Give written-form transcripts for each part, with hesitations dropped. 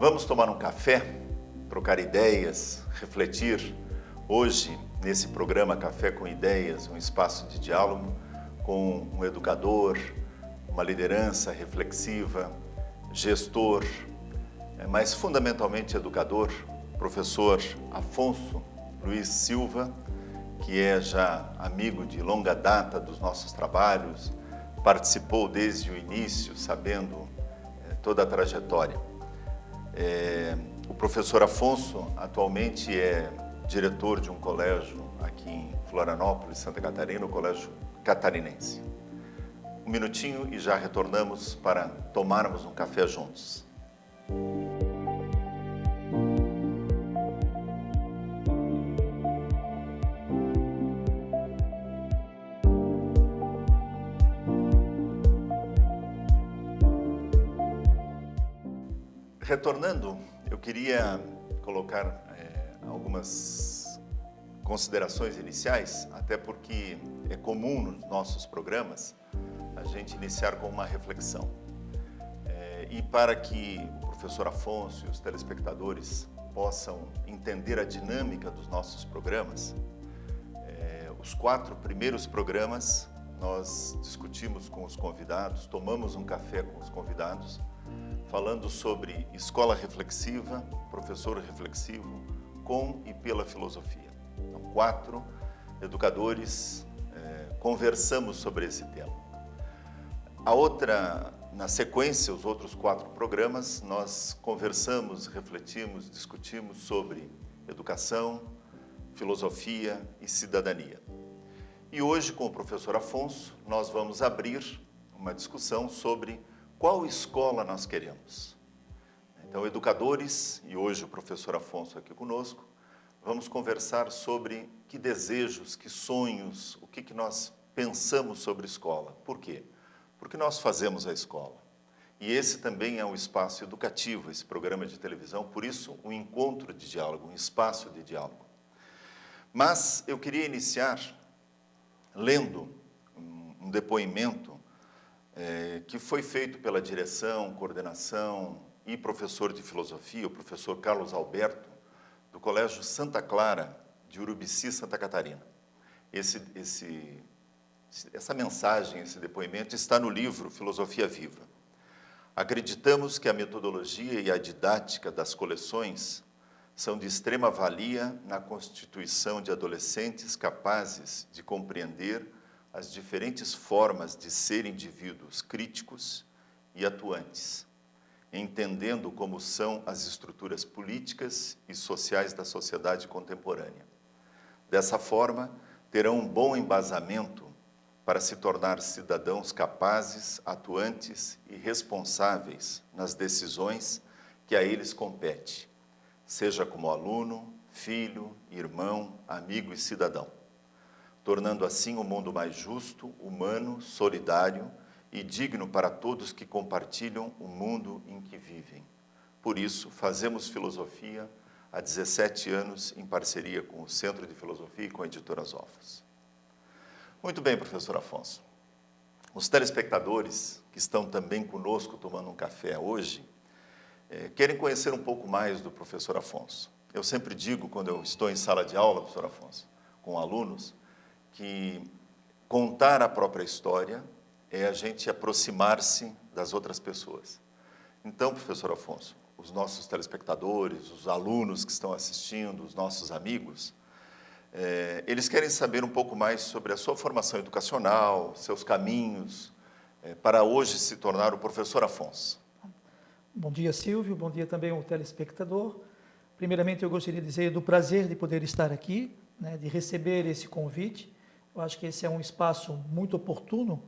Vamos tomar um café, trocar ideias, refletir. Hoje, nesse programa Café com Ideias, um espaço de diálogo com um educador, uma liderança reflexiva, gestor, mas fundamentalmente educador, professor Afonso Luiz Silva, que é já amigo de longa data dos nossos trabalhos, participou desde o início, sabendo toda a trajetória. O professor Afonso atualmente é diretor de um colégio aqui em Florianópolis, Santa Catarina, o Colégio Catarinense. Um minutinho e já retornamos para tomarmos um café juntos. Retornando, eu queria colocar algumas considerações iniciais, até porque é comum nos nossos programas a gente iniciar com uma reflexão. E para que o professor Afonso e os telespectadores possam entender a dinâmica dos nossos programas, os 4 primeiros programas nós discutimos com os convidados, tomamos um café com os convidados, falando sobre escola reflexiva, professor reflexivo, com e pela filosofia. Então, 4 educadores conversamos sobre esse tema. Na sequência, os outros 4 programas, nós conversamos, refletimos, discutimos sobre educação, filosofia e cidadania. E hoje, com o professor Afonso, nós vamos abrir uma discussão sobre qual escola nós queremos. Então, educadores, e hoje o professor Afonso aqui conosco, vamos conversar sobre que desejos, que sonhos, o que nós pensamos sobre escola. Por quê? Porque nós fazemos a escola. E esse também é um espaço educativo, esse programa de televisão, por isso um encontro de diálogo, um espaço de diálogo. Mas eu queria iniciar lendo um depoimento que foi feito pela direção, coordenação e professor de filosofia, o professor Carlos Alberto, do Colégio Santa Clara, de Urubici, Santa Catarina. Essa mensagem, esse depoimento está no livro Filosofia Viva. Acreditamos que a metodologia e a didática das coleções são de extrema valia na constituição de adolescentes capazes de compreender as diferentes formas de ser indivíduos críticos e atuantes, entendendo como são as estruturas políticas e sociais da sociedade contemporânea. Dessa forma, terão um bom embasamento para se tornar cidadãos capazes, atuantes e responsáveis nas decisões que a eles compete, seja como aluno, filho, irmão, amigo e cidadão, tornando assim o mundo mais justo, humano, solidário e digno para todos que compartilham o mundo em que vivem. Por isso, fazemos filosofia há 17 anos em parceria com o Centro de Filosofia e com a Editora Zofos. Muito bem, professor Afonso. Os telespectadores que estão também conosco tomando um café hoje, querem conhecer um pouco mais do professor Afonso. Eu sempre digo, quando eu estou em sala de aula, professor Afonso, com alunos, que contar a própria história é a gente aproximar-se das outras pessoas. Então, professor Afonso, os nossos telespectadores, os alunos que estão assistindo, os nossos amigos, eles querem saber um pouco mais sobre a sua formação educacional, seus caminhos, para hoje se tornar o professor Afonso. Bom dia, Silvio. Bom dia também ao telespectador. Primeiramente, eu gostaria de dizer do prazer de poder estar aqui, de receber esse convite. Eu acho que esse é um espaço muito oportuno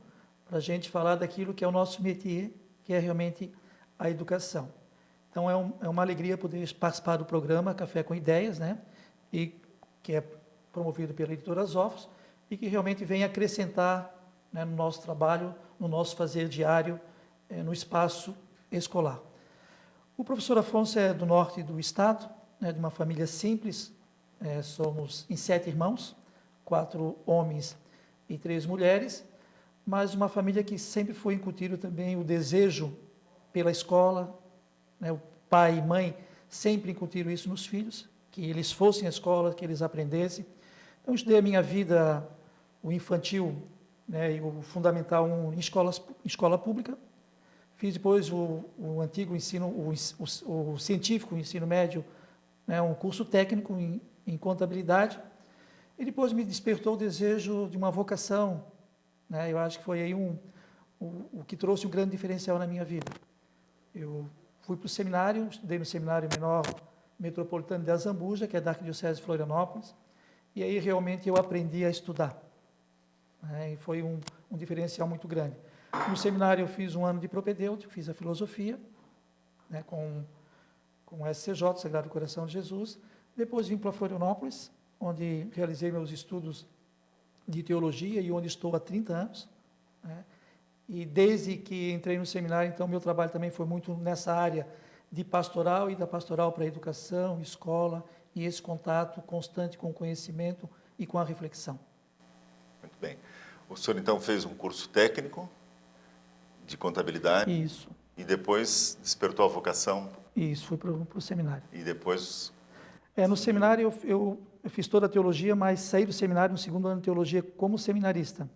para a gente falar daquilo que é o nosso métier, que é realmente a educação. Então, é uma alegria poder participar do programa Café com Ideias, e que é promovido pela Editora Zofos, e que realmente vem acrescentar no nosso trabalho, no nosso fazer diário, no espaço escolar. O professor Afonso é do norte do estado, de uma família simples, somos em 7 irmãos, 4 homens e 3 mulheres, mas uma família que sempre foi incutido também o desejo pela escola, o pai e mãe sempre incutiram isso nos filhos, que eles fossem à escola, que eles aprendessem. Então, eu estudei a minha vida, o infantil, né, e o fundamental em escola pública. Fiz depois o antigo ensino, o científico, o ensino médio, né, um curso técnico em contabilidade. E depois me despertou o desejo de uma vocação, né? Eu acho que foi aí o que trouxe um grande diferencial na minha vida. Eu fui para o seminário, estudei no Seminário Menor Metropolitano de Azambuja, que é da Arquidiocese de Florianópolis, e aí realmente eu aprendi a estudar, né? E foi um diferencial muito grande. No seminário eu fiz um ano de propedêutico, fiz a filosofia, né, com o SCJ, Sagrado Coração de Jesus. Depois vim para Florianópolis, onde realizei meus estudos de teologia e onde estou há 30 anos, né? E desde que entrei no seminário, então, meu trabalho também foi muito nessa área de pastoral e da pastoral para a educação, escola e esse contato constante com o conhecimento e com a reflexão. Muito bem. O senhor, então, fez um curso técnico de contabilidade. Isso. E depois despertou a vocação. Isso, fui para o seminário. E depois... No seminário eu fiz toda a teologia, mas saí do seminário no segundo ano de teologia como seminarista.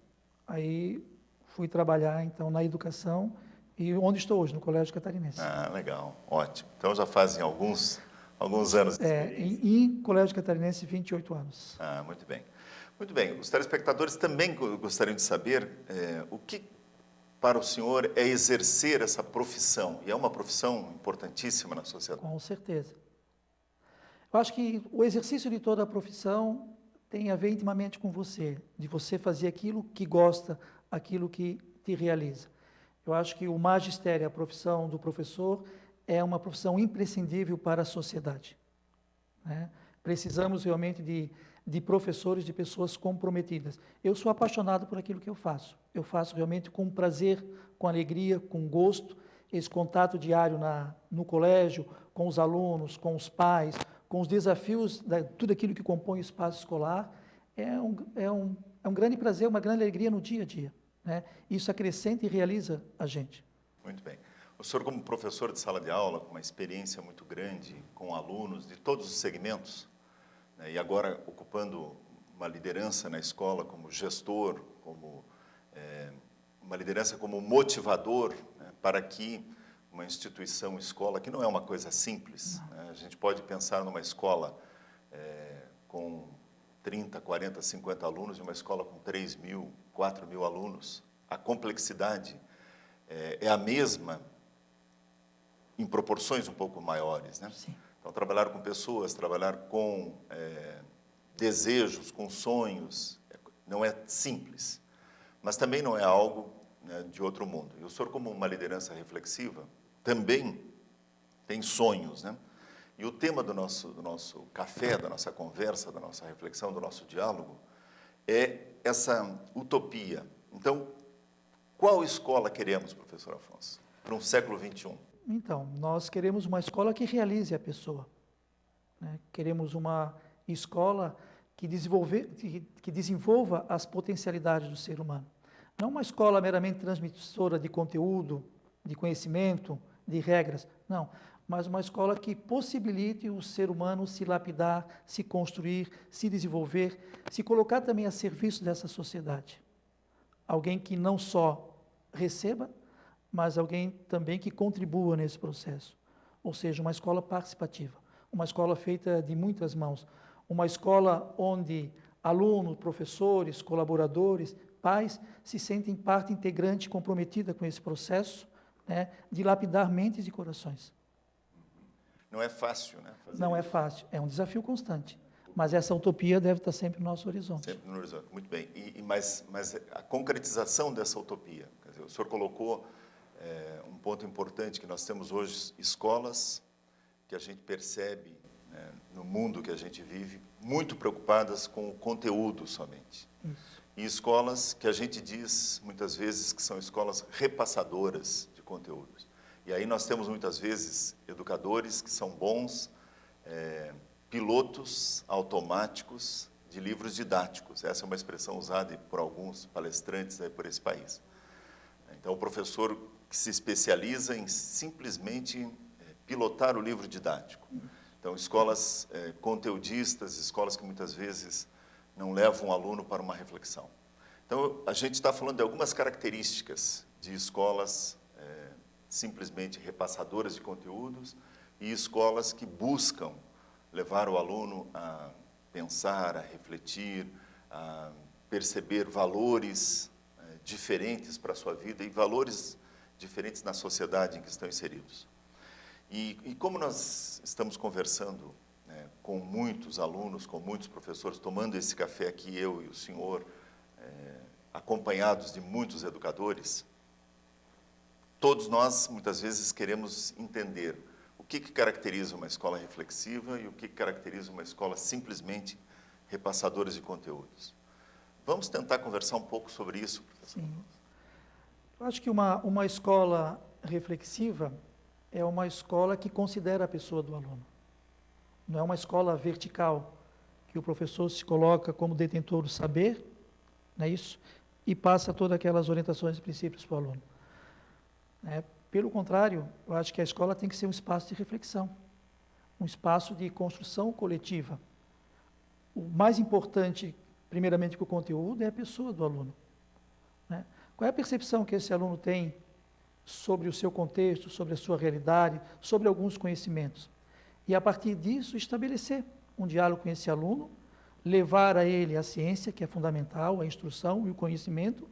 Aí fui trabalhar, então, na educação e onde estou hoje, no Colégio Catarinense. Ah, legal, ótimo. Então já fazem alguns anos de experiência. Em Colégio Catarinense, 28 anos. Ah, muito bem. Muito bem, os telespectadores também gostariam de saber o que para o senhor é exercer essa profissão, e é uma profissão importantíssima na sociedade. Com certeza. Eu acho que o exercício de toda a profissão tem a ver intimamente com você, de você fazer aquilo que gosta, aquilo que te realiza. Eu acho que o magistério, a profissão do professor, é uma profissão imprescindível para a sociedade, né? Precisamos realmente de professores, de pessoas comprometidas. Eu sou apaixonado por aquilo que eu faço. Eu faço realmente com prazer, com alegria, com gosto. Esse contato diário no colégio, com os alunos, com os pais, com os desafios, tudo aquilo que compõe o espaço escolar, é um grande prazer, uma grande alegria no dia a dia, né? Isso acrescenta e realiza a gente. Muito bem. O senhor, como professor de sala de aula, com uma experiência muito grande, com alunos de todos os segmentos, né, e agora ocupando uma liderança na escola como gestor, como uma liderança como motivador, né, para que uma instituição, escola, que não é uma coisa simples, né? A gente pode pensar numa escola com 30, 40, 50 alunos, e uma escola com 3.000, 4.000 alunos. A complexidade é a mesma, em proporções um pouco maiores, né? Sim. Então, trabalhar com pessoas, trabalhar com desejos, com sonhos, não é simples, mas também não é algo, né, de outro mundo. E o senhor, como uma liderança reflexiva, também tem sonhos, né? E o tema do nosso café, da nossa conversa, da nossa reflexão, do nosso diálogo, é essa utopia. Então, qual escola queremos, professor Afonso, para um século XXI? Então, nós queremos uma escola que realize a pessoa, né? Queremos uma escola que desenvolva as potencialidades do ser humano. Não uma escola meramente transmissora de conteúdo, de conhecimento, de regras, não. Mas uma escola que possibilite o ser humano se lapidar, se construir, se desenvolver, se colocar também a serviço dessa sociedade. Alguém que não só receba, mas alguém também que contribua nesse processo. Ou seja, uma escola participativa, uma escola feita de muitas mãos, uma escola onde alunos, professores, colaboradores, pais se sentem parte integrante comprometida com esse processo, né, de lapidar mentes e corações. Não é fácil, né? Não é fácil, é um desafio constante. Mas essa utopia deve estar sempre no nosso horizonte. Sempre no horizonte, muito bem. Mas a concretização dessa utopia, quer dizer, o senhor colocou um ponto importante, que nós temos hoje escolas que a gente percebe, né, no mundo que a gente vive, muito preocupadas com o conteúdo somente. Isso. E escolas que a gente diz, muitas vezes, que são escolas repassadoras de conteúdos. E aí nós temos, muitas vezes, educadores que são bons pilotos automáticos de livros didáticos. Essa é uma expressão usada por alguns palestrantes aí por esse país. Então, o professor que se especializa em simplesmente pilotar o livro didático. Então, escolas conteudistas, escolas que muitas vezes não levam o aluno para uma reflexão. Então, a gente está falando de algumas características de escolas simplesmente repassadoras de conteúdos e escolas que buscam levar o aluno a pensar, a refletir, a perceber valores diferentes para a sua vida e valores diferentes na sociedade em que estão inseridos. E como nós estamos conversando com muitos alunos, com muitos professores, tomando esse café aqui, eu e o senhor, acompanhados de muitos educadores, todos nós, muitas vezes, queremos entender o que caracteriza uma escola reflexiva e o que caracteriza uma escola simplesmente repassadora de conteúdos. Vamos tentar conversar um pouco sobre isso, professor? Sim. Eu acho que uma escola reflexiva é uma escola que considera a pessoa do aluno. Não é uma escola vertical, que o professor se coloca como detentor do saber, não é isso? E passa todas aquelas orientações e princípios para o aluno. Pelo contrário, eu acho que a escola tem que ser um espaço de reflexão, um espaço de construção coletiva. O mais importante, primeiramente, que o conteúdo é a pessoa do aluno. Qual é a percepção que esse aluno tem sobre o seu contexto, sobre a sua realidade, sobre alguns conhecimentos? E, a partir disso, estabelecer um diálogo com esse aluno, levar a ele a ciência, que é fundamental, a instrução e o conhecimento,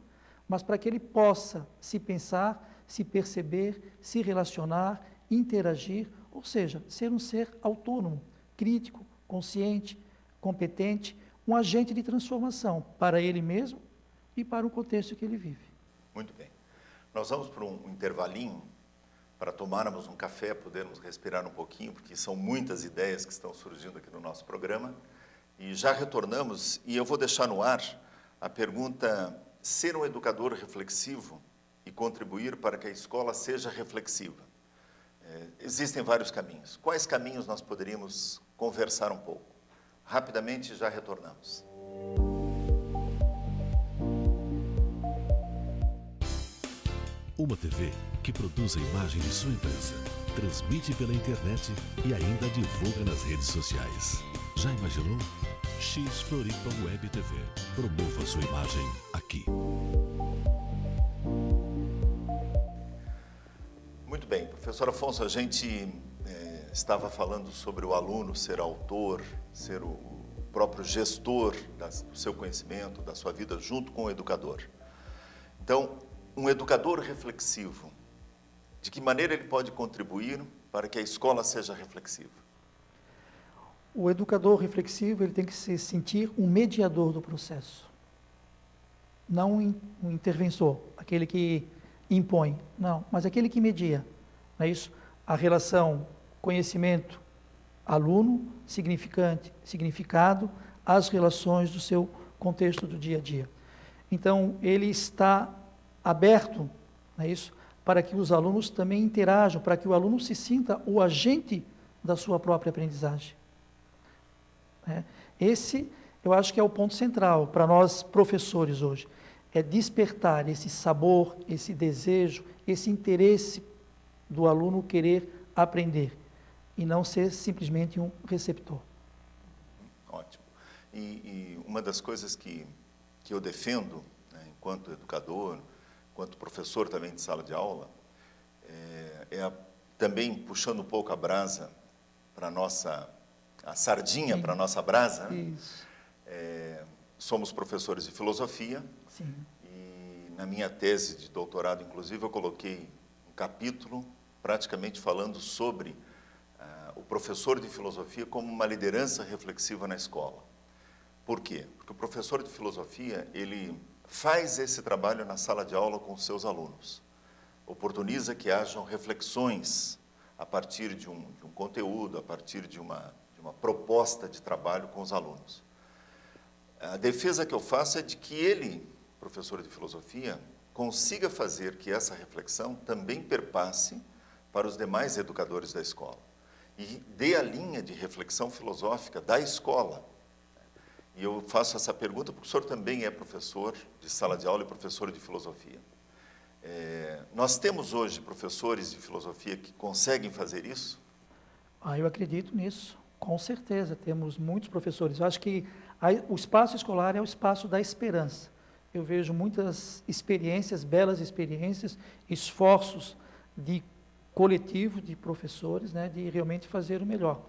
mas para que ele possa se pensar, se perceber, se relacionar, interagir, ou seja, ser um ser autônomo, crítico, consciente, competente, um agente de transformação para ele mesmo e para o contexto que ele vive. Muito bem. Nós vamos para um intervalinho, para tomarmos um café, podermos respirar um pouquinho, porque são muitas ideias que estão surgindo aqui no nosso programa, e já retornamos, e eu vou deixar no ar a pergunta: ser um educador reflexivo e contribuir para que a escola seja reflexiva. Existem vários caminhos. Quais caminhos nós poderíamos conversar um pouco? Rapidamente, já retornamos. Uma TV que produz a imagem de sua empresa, transmite pela internet e ainda divulga nas redes sociais. Já imaginou? X Floripa Web TV. Promova sua imagem aqui. Muito bem, professor Afonso, a gente estava falando sobre o aluno ser autor, ser o próprio gestor do seu conhecimento, da sua vida, junto com o educador. Então, um educador reflexivo, de que maneira ele pode contribuir para que a escola seja reflexiva? O educador reflexivo, ele tem que se sentir um mediador do processo, não um interventor, aquele que impõe, não, mas aquele que media, não é isso? A relação conhecimento, aluno, significado, as relações do seu contexto do dia a dia. Então, ele está aberto, não é isso? Para que os alunos também interajam, para que o aluno se sinta o agente da sua própria aprendizagem. Esse, eu acho que é o ponto central para nós professores hoje, é despertar esse sabor, esse desejo, esse interesse do aluno querer aprender e não ser simplesmente um receptor. Ótimo. E uma das coisas que eu defendo, enquanto educador, enquanto professor também de sala de aula, também puxando um pouco a brasa para a sardinha para a nossa brasa. Isso. Somos professores de filosofia. Sim. E na minha tese de doutorado, inclusive, eu coloquei um capítulo praticamente falando sobre o professor de filosofia como uma liderança reflexiva na escola. Por quê? Porque o professor de filosofia, ele faz esse trabalho na sala de aula com os seus alunos. Oportuniza que hajam reflexões a partir de um conteúdo, a partir de uma proposta de trabalho com os alunos. A defesa que eu faço é de que ele, professor de filosofia, consiga fazer que essa reflexão também perpasse para os demais educadores da escola e dê a linha de reflexão filosófica da escola. E eu faço essa pergunta porque o senhor também é professor de sala de aula e professor de filosofia. Nós temos hoje professores de filosofia que conseguem fazer isso? Eu acredito nisso, com certeza. Temos muitos professores. Eu acho que o espaço escolar é o espaço da esperança. Eu vejo muitas experiências, belas experiências, esforços de coletivo de professores, né, de realmente fazer o melhor.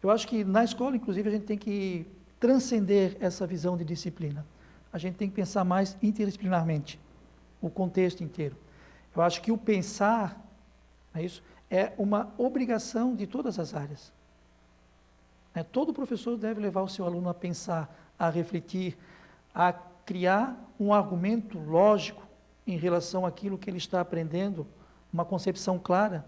Eu acho que na escola, inclusive, a gente tem que transcender essa visão de disciplina. A gente tem que pensar mais interdisciplinarmente, o contexto inteiro. Eu acho que o pensar, é uma obrigação de todas as áreas. Todo professor deve levar o seu aluno a pensar, a refletir, a criar um argumento lógico em relação àquilo que ele está aprendendo, uma concepção clara,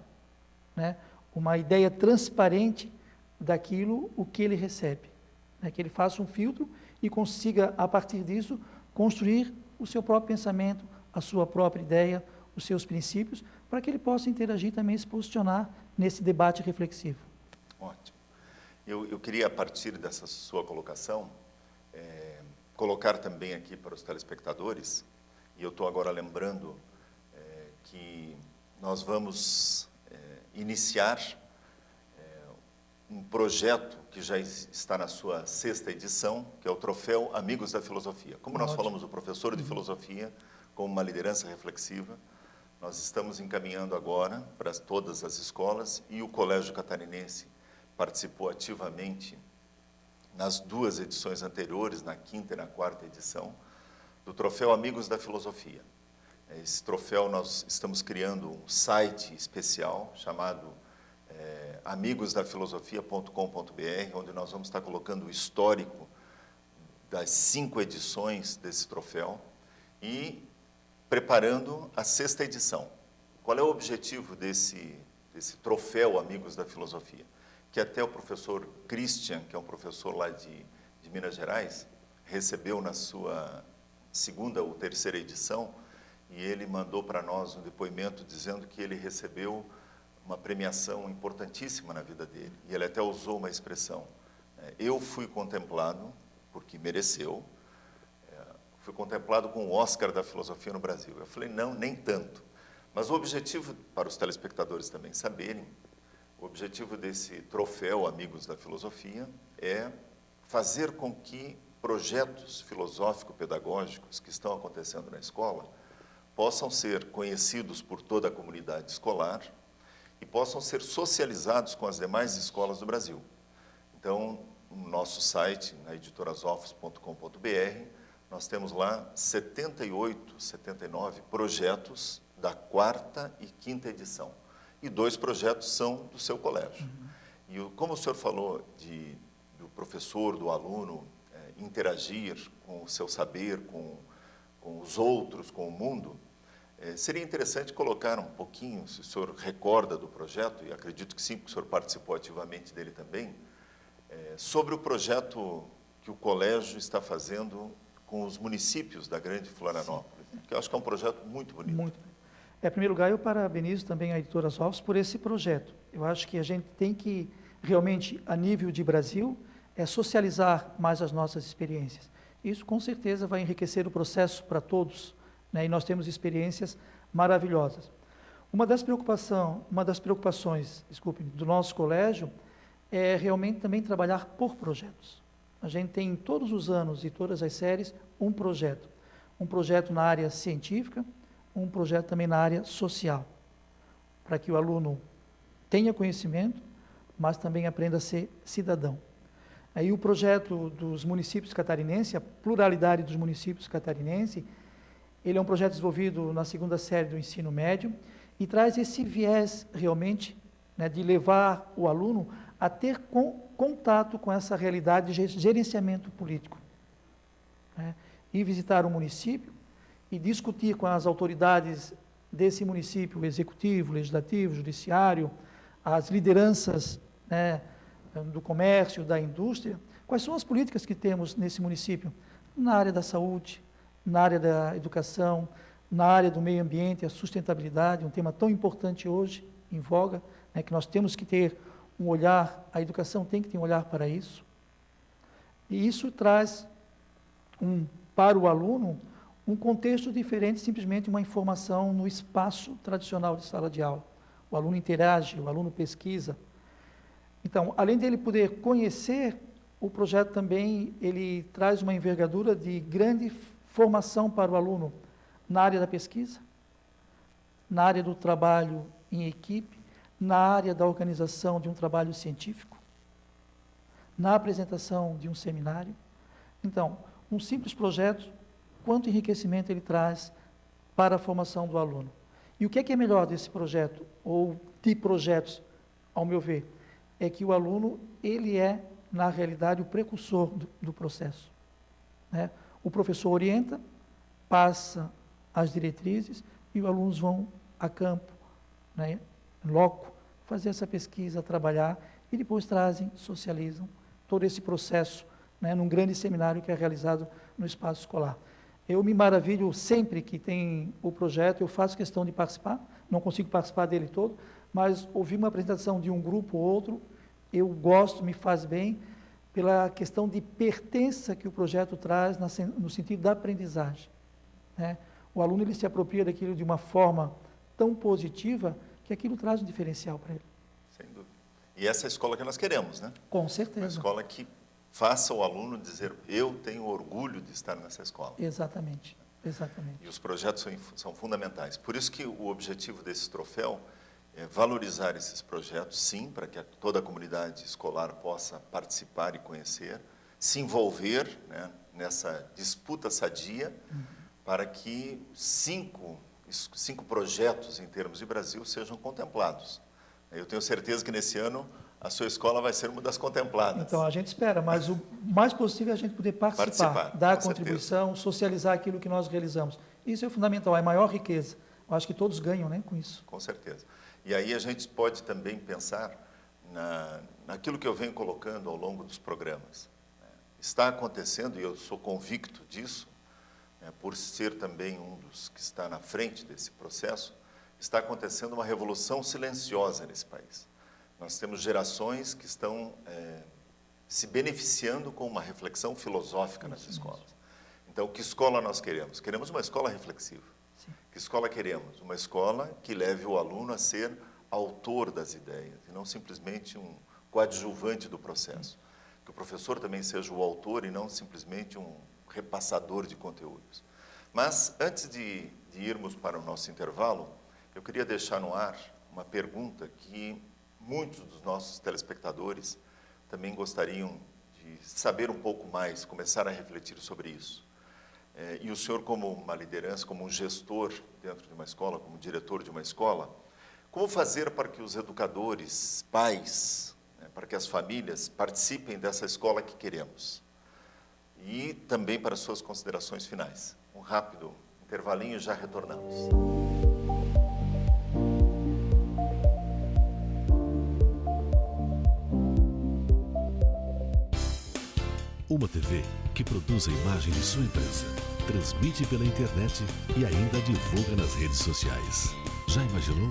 né? Uma ideia transparente daquilo o que ele recebe. Que ele faça um filtro e consiga, a partir disso, construir o seu próprio pensamento, a sua própria ideia, os seus princípios, para que ele possa interagir também e se posicionar nesse debate reflexivo. Ótimo. Eu queria, a partir dessa sua colocação, colocar também aqui para os telespectadores, e eu estou agora lembrando que nós vamos iniciar um projeto que já está na sua 6ª edição, que é o Troféu Amigos da Filosofia. Como nós falamos do professor de filosofia como uma liderança reflexiva, nós estamos encaminhando agora para todas as escolas, e o Colégio Catarinense participou ativamente nas 2 edições anteriores, na 5ª e na 4ª edição, do Troféu Amigos da Filosofia. Esse troféu, nós estamos criando um site especial chamado amigosdafilosofia.com.br, onde nós vamos estar colocando o histórico das 5 edições desse troféu e preparando a 6ª edição. Qual é o objetivo desse troféu Amigos da Filosofia? Que até o professor Christian, que é um professor lá de Minas Gerais, recebeu na sua 2ª ou 3ª edição, e ele mandou para nós um depoimento dizendo que ele recebeu uma premiação importantíssima na vida dele. E ele até usou uma expressão: eu fui contemplado, porque mereceu, fui contemplado com o Oscar da Filosofia no Brasil. Eu falei, não, nem tanto. Mas o objetivo, para os telespectadores também saberem, o objetivo desse troféu Amigos da Filosofia é fazer com que projetos filosófico-pedagógicos que estão acontecendo na escola possam ser conhecidos por toda a comunidade escolar e possam ser socializados com as demais escolas do Brasil. Então, no nosso site, na editorasofos.com.br, nós temos lá 78, 79 projetos da 4ª e 5ª edição. E 2 projetos são do seu colégio. E como o senhor falou do professor, do aluno, interagir com o seu saber, com os outros, com o mundo, seria interessante colocar um pouquinho, se o senhor recorda do projeto, e acredito que sim, porque o senhor participou ativamente dele também, sobre o projeto que o colégio está fazendo com os municípios da Grande Florianópolis, que eu acho que é um projeto muito bonito. Muito. Em primeiro lugar, eu parabenizo também a Editora Sofos por esse projeto. Eu acho que a gente tem que, realmente, a nível de Brasil, socializar mais as nossas experiências. Isso, com certeza, vai enriquecer o processo para todos, né? E nós temos experiências maravilhosas. Uma das preocupações, do nosso colégio é realmente também trabalhar por projetos. A gente tem, todos os anos e todas as séries, um projeto na área científica, um projeto também na área social, para que o aluno tenha conhecimento, mas também aprenda a ser cidadão. Aí o projeto dos municípios catarinenses, a pluralidade dos municípios catarinenses, ele é um projeto desenvolvido na 2ª série do ensino médio e traz esse viés realmente, né, de levar o aluno a ter contato com essa realidade de gerenciamento político, né? Ir visitar o município e discutir com as autoridades desse município, o executivo, o legislativo, o judiciário, as lideranças, né, do comércio, da indústria, quais são as políticas que temos nesse município, na área da saúde, na área da educação, na área do meio ambiente, a sustentabilidade, um tema tão importante hoje, em voga, né, que nós temos que ter um olhar, a educação tem que ter um olhar para isso. E isso traz para o aluno um contexto diferente, simplesmente uma informação no espaço tradicional de sala de aula. O aluno interage, o aluno pesquisa. Então, além dele poder conhecer, o projeto também ele traz uma envergadura de grande formação para o aluno na área da pesquisa, na área do trabalho em equipe, na área da organização de um trabalho científico, na apresentação de um seminário. Então, um simples projeto, quanto enriquecimento ele traz para a formação do aluno. E o que é melhor desse projeto, ou de projetos, ao meu ver, é que o aluno, ele é, na realidade, o precursor do processo, né? O professor orienta, passa as diretrizes e os alunos vão a campo, né, loco, fazer essa pesquisa, trabalhar e depois trazem, socializam todo esse processo, né, num grande seminário que é realizado no espaço escolar. Eu me maravilho sempre que tem o projeto, eu faço questão de participar, não consigo participar dele todo, mas ouvir uma apresentação de um grupo ou outro, eu gosto, me faz bem, pela questão de pertença que o projeto traz no sentido da aprendizagem, né? O aluno ele se apropria daquilo de uma forma tão positiva que aquilo traz um diferencial para ele. Sem dúvida. E essa é a escola que nós queremos, né? Com certeza. Uma escola que faça o aluno dizer, eu tenho orgulho de estar nessa escola. Exatamente, exatamente. E os projetos são fundamentais. Por isso que o objetivo desse troféu é valorizar esses projetos, sim, para que toda a comunidade escolar possa participar e conhecer, se envolver, né, nessa disputa sadia, para que cinco projetos em termos de Brasil sejam contemplados. Eu tenho certeza que nesse ano a sua escola vai ser uma das contempladas. Então, a gente espera, mas o mais possível é a gente poder participar dar contribuição, certeza. Socializar aquilo que nós realizamos. Isso é fundamental, é a maior riqueza. Eu acho que todos ganham, né, com isso. Com certeza. E aí a gente pode também pensar naquilo que eu venho colocando ao longo dos programas. Está acontecendo, e eu sou convicto disso, por ser também um dos que está na frente desse processo, está acontecendo uma revolução silenciosa nesse país. Nós temos gerações que estão se beneficiando com uma reflexão filosófica nas escolas. Então, que escola nós queremos? Queremos uma escola reflexiva. Sim. Que escola queremos? Uma escola que leve o aluno a ser autor das ideias, e não simplesmente um coadjuvante do processo. Que o professor também seja o autor e não simplesmente um repassador de conteúdos. Mas, antes de irmos para o nosso intervalo, eu queria deixar no ar uma pergunta que muitos dos nossos telespectadores também gostariam de saber um pouco mais, começar a refletir sobre isso. E o senhor, como uma liderança, como um gestor dentro de uma escola, como diretor de uma escola, como fazer para que os educadores, pais, para que as famílias participem dessa escola que queremos? E também para suas considerações finais. Um rápido intervalinho e já retornamos. Uma TV que produz a imagem de sua empresa, transmite pela internet e ainda divulga nas redes sociais. Já imaginou?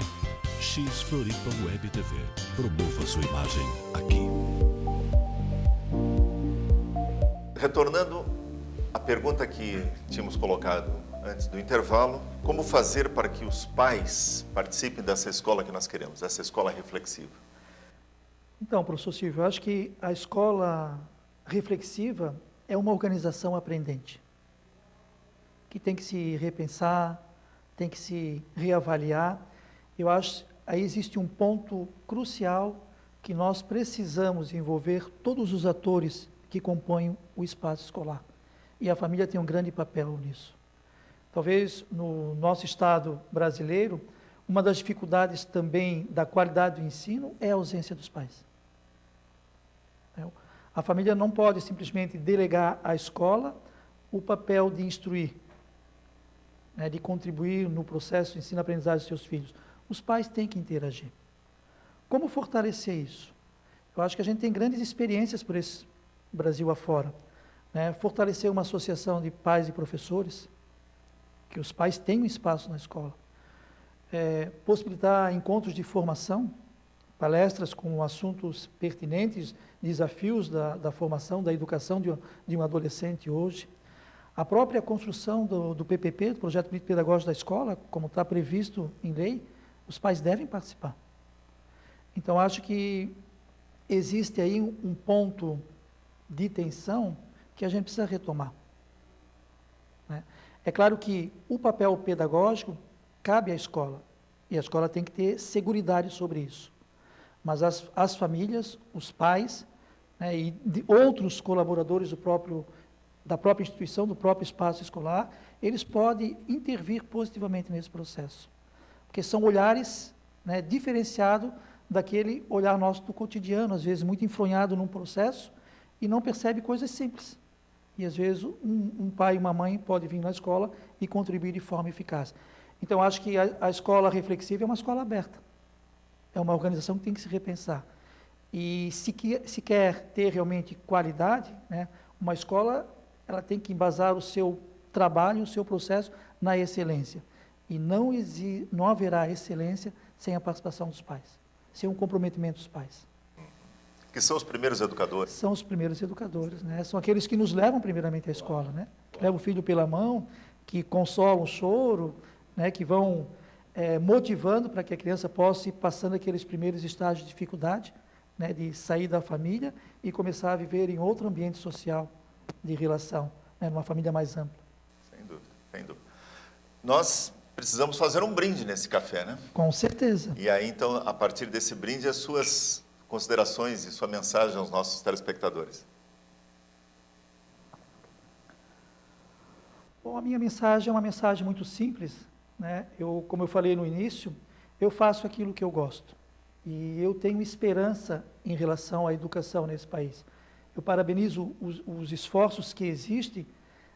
X Floripa Web TV. Promova sua imagem aqui. Retornando à pergunta que tínhamos colocado antes do intervalo, como fazer para que os pais participem dessa escola que nós queremos, dessa escola reflexiva? Então, professor Silvio, eu acho que a escola reflexiva é uma organização aprendente, que tem que se repensar, tem que se reavaliar. Eu acho que aí existe um ponto crucial que nós precisamos envolver todos os atores que compõem o espaço escolar. E a família tem um grande papel nisso. Talvez no nosso estado brasileiro, uma das dificuldades também da qualidade do ensino é a ausência dos pais. A família não pode simplesmente delegar à escola o papel de instruir, de contribuir no processo de ensino-aprendizagem dos seus filhos. Os pais têm que interagir. Como fortalecer isso? Eu acho que a gente tem grandes experiências por esse Brasil afora. Fortalecer uma associação de pais e professores, que os pais tenham espaço na escola. Possibilitar encontros de formação, palestras com assuntos pertinentes, desafios da formação, da educação de um adolescente hoje. A própria construção do PPP, do Projeto Pedagógico da Escola, como está previsto em lei, os pais devem participar. Então, acho que existe aí um ponto de tensão que a gente precisa retomar, né? É claro que o papel pedagógico cabe à escola, e a escola tem que ter seguridade sobre isso. Mas as famílias, os pais, né, e de outros colaboradores da própria instituição, do próprio espaço escolar, eles podem intervir positivamente nesse processo. Porque são olhares, né, diferenciados daquele olhar nosso do cotidiano, às vezes muito enfronhado num processo, e não percebe coisas simples. E às vezes um pai e uma mãe podem vir na escola e contribuir de forma eficaz. Então, acho que a escola reflexiva é uma escola aberta. É uma organização que tem que se repensar. E se quer ter realmente qualidade, né, uma escola ela tem que embasar o seu trabalho, o seu processo na excelência. E não haverá excelência sem a participação dos pais, sem o comprometimento dos pais. Que são os primeiros educadores? São os primeiros educadores, né? São aqueles que nos levam primeiramente à escola, né? Que levam o filho pela mão, que consolam o choro, né? Que vão motivando para que a criança possa ir passando aqueles primeiros estágios de dificuldade, né? De sair da família e começar a viver em outro ambiente social de relação, né? Numa família mais ampla. Sem dúvida, sem dúvida. Nós precisamos fazer um brinde nesse café, né? Com certeza. E aí, então, a partir desse brinde, as suas considerações e sua mensagem aos nossos telespectadores. Bom, a minha mensagem é uma mensagem muito simples, né? Como eu falei no início, eu faço aquilo que eu gosto. E eu tenho esperança em relação à educação nesse país. Eu parabenizo os esforços que existem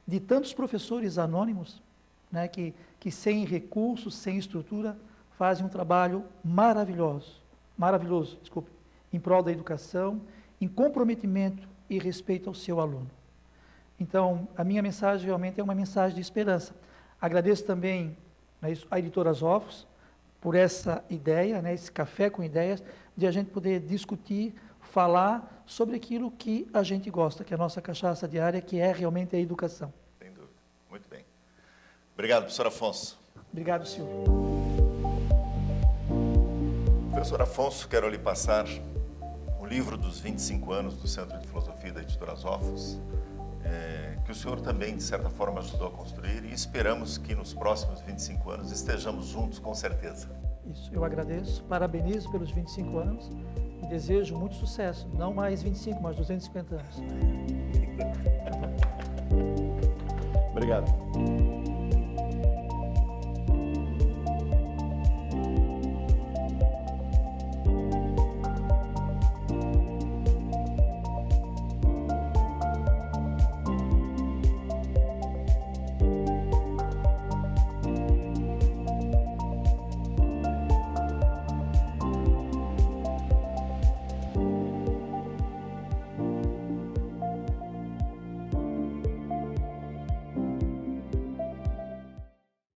de tantos professores anônimos, né? Que sem recursos, sem estrutura, fazem um trabalho maravilhoso, em prol da educação, em comprometimento e respeito ao seu aluno. Então, a minha mensagem realmente é uma mensagem de esperança. Agradeço também, né, a Editora Zofos por essa ideia, né, esse café com ideias, de a gente poder discutir, falar sobre aquilo que a gente gosta, que é a nossa cachaça diária, que é realmente a educação. Sem dúvida. Muito bem. Obrigado, professor Afonso. Obrigado, Silvio. Professor Afonso, quero lhe passar o livro dos 25 anos do Centro de Filosofia da Editora Zofos, que o senhor também, de certa forma, ajudou a construir, e esperamos que nos próximos 25 anos estejamos juntos, com certeza. Isso, eu agradeço, parabenizo pelos 25 anos e desejo muito sucesso, não mais 25, mas 250 anos. Obrigado.